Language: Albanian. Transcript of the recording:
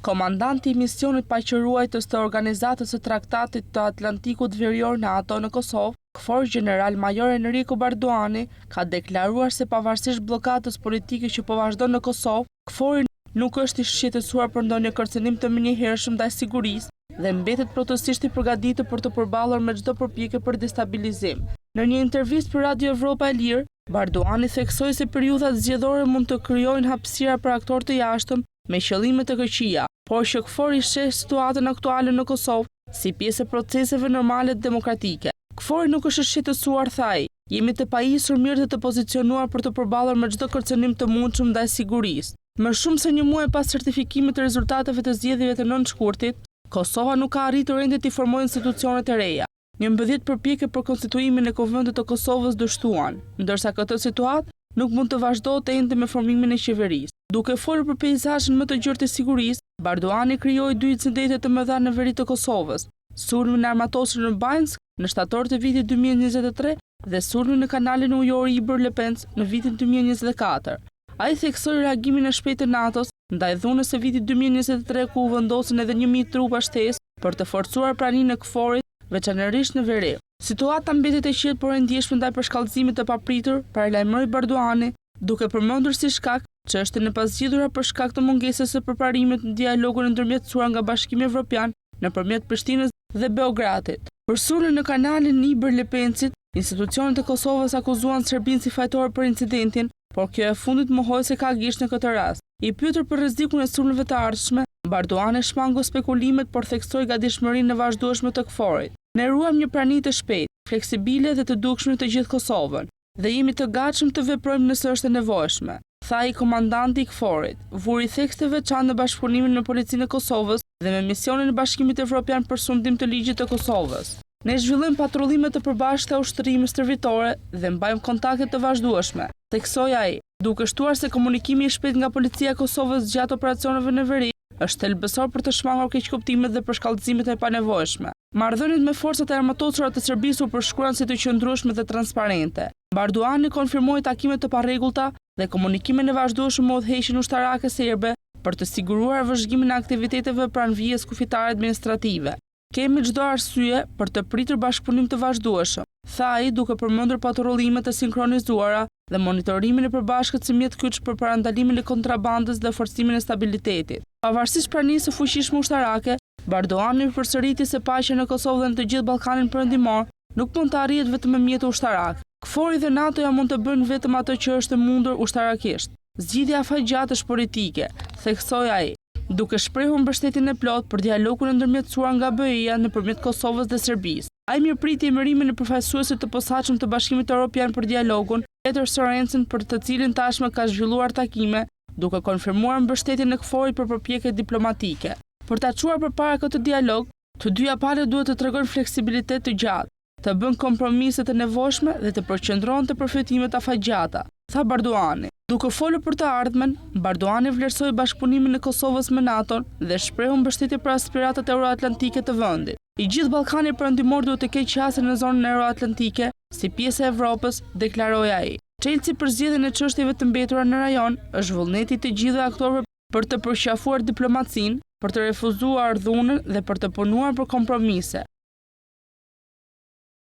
Komandanti i misionit paqëruajtës të organizatës së Traktatit të Atlantikut Verior NATO në Kosovë, KFOR General Major Enrico Barduani, ka deklaruar se pavarësisht bllokadës politike që po vazhdon në Kosovë, KFOR nuk është i shqetësuar për ndonjë kërcënim të menjëhershëm ndaj sigurisë dhe mbetet plotësisht i përgatitur për të përballur me çdo përpjekje për destabilizim. Në një intervistë për Radio Evropa e Lirë, Barduani theksoi se periudhat zgjedhore mund të krijojnë hapësira për aktorë të jashtëm me qëllime të këqija, por që KFOR i sheh situatën aktuale në Kosovë si pjesë e proceseve normale demokratike. KFOR nuk është shqetësuar, tha ai. Jemi të pajisur mirë të pozicionuar për të përballur me çdo kërcënim të mundshëm ndaj sigurisë. Më shumë se një muaj pas certifikimit të rezultateve të zgjedhjeve të 9 shkurtit, Kosova nuk ka arritur ende të formojë institucionet e reja. 11 përpjekje për konstituimin e Kuvendit të Kosovës dështuan, ndërsa këtë situatë nuk mund të vazhdojë ende me formimin e qeverisë. Duke folur për peizazhin më të gjerë të sigurisë, Barduani krijoi 2 incidente të mëdha në veri të Kosovës: sulmin armatosur në Banjsk në shtator të vitit 2023 dhe sulmin në kanalin ujor Iber-Lepenc në vitin 2024. Ai theksoi reagimin e shpejtë të NATO-s ndaj dhunës së vitit 2023 ku u vendosën edhe 1000 trupa shtesë për të forcuar praninë e KFOR-it, veçanërisht në veri. Situata mbetet e qetë por e ndjeshme ndaj përshkallëzimit të papritur, paralajmëroi Barduani, duke përmendur si shkak çështjen e pasgjidhura për shkak të mungesës së përparimit në dialogun ndërmjetësuar nga Bashkimi Evropian nëpërmjet Prishtinës dhe Beogradit. Për sulmin në kanalin Iber-Lepencit, institucionet e Kosovës akuzuan Serbinë si fajtor për incidentin, por kjo e fundit mohoi se ka gisht në këtë rast. I pyetur për rrezikun e sulmeve të ardhshme, Barduani shmango spekulimet por theksoi gatishmërinë e vazhdueshme të KFOR-it. Ne ruajmë një prani të shpejtë, fleksibile dhe të dukshme të gjithë Kosovën, dhe jemi të gatshëm të veprojmë nëse është e nevojshme, tha i komandanti i KFOR-it. Vuri theks të veçantë në bashkëpunimin me policinë e Kosovës dhe me misionin e Bashkimit Evropian për sundim të ligjit të Kosovës. Ne zhvillojmë patrullime të përbashkëta ushtërime stërvitore dhe mbajmë kontakte të vazhdueshme, theksoi ai, duke shtuar se komunikimi i shpejtë nga policia e Kosovës gjatë operacioneve në veri është thelbësor për të shmangur keqkuptimet dhe përshkallëzimet e panevojshme. Marrëdhëniet me forcat e armatosura të Serbisë u përshkruan si të qëndrueshme dhe transparente. Barduani konfirmoi takimet të parregullta dhe komunikimin e vazhdueshëm me udhëheqjen ushtarake serbe për të siguruar vëzhgimin e aktiviteteve pranë vijës kufitare administrative. Kemi çdo arsye për të pritur bashkëpunim të vazhdueshëm, tha ai duke përmendur patrullime të sinkronizuara dhe monitorimin e përbashkët si mjet kyç për parandalimin e kontrabandës dhe forcimin e stabilitetit. Pavarësisht pranisë së fuqishme ushtarake, Barduani përsëriti se paqja në Kosovë dhe në të gjithë Ballkanin Perëndimor nuk mund të arrihet vetëm me mjete ushtarak. KFOR-i dhe NATO-ja mund të bëjnë vetëm ato që është e mundur ushtarakisht. Zgjidhja afatgjatë është politike, theksoi ai, duke shprehur mbështetjen e plotë për dialogun e ndërmjetësuar nga BE-ja nëpërmjet Kosovës dhe Serbisë. Ai mirëpriti emërimin e përfaqësuesit të posaçëm të Bashkimit Evropian për dialogun, Peter Sorensen, për të cilin tashmë ka zhvilluar takime, duke konfirmuar mbështetjen e KFOR-it për përpjekje diplomatike. Për ta çuar përpara këtë dialog, të dyja palët duhet të tregojnë fleksibilitet të gjatë, të bëjnë kompromise të nevojshme dhe të përqendrohen te përfitimet afatgjata, tha Barduani. Duke folur për të ardhmen, Barduani vlerësoi bashkëpunimin e Kosovës me NATO-n dhe shprehu mbështetje për aspiratat euroatlantike të vendit. I gjithë Ballkani Perëndimor duhet të ketë qasje në zonën euroatlantike si pjesë e Evropës, deklaroi ai. Çelësi për zgjedhjen e çështjeve të mbetura në rajon është vullneti të gjithë aktorëve për të përqafuar diplomacinë, për të refuzuar dhunën dhe për të punuar për kompromise.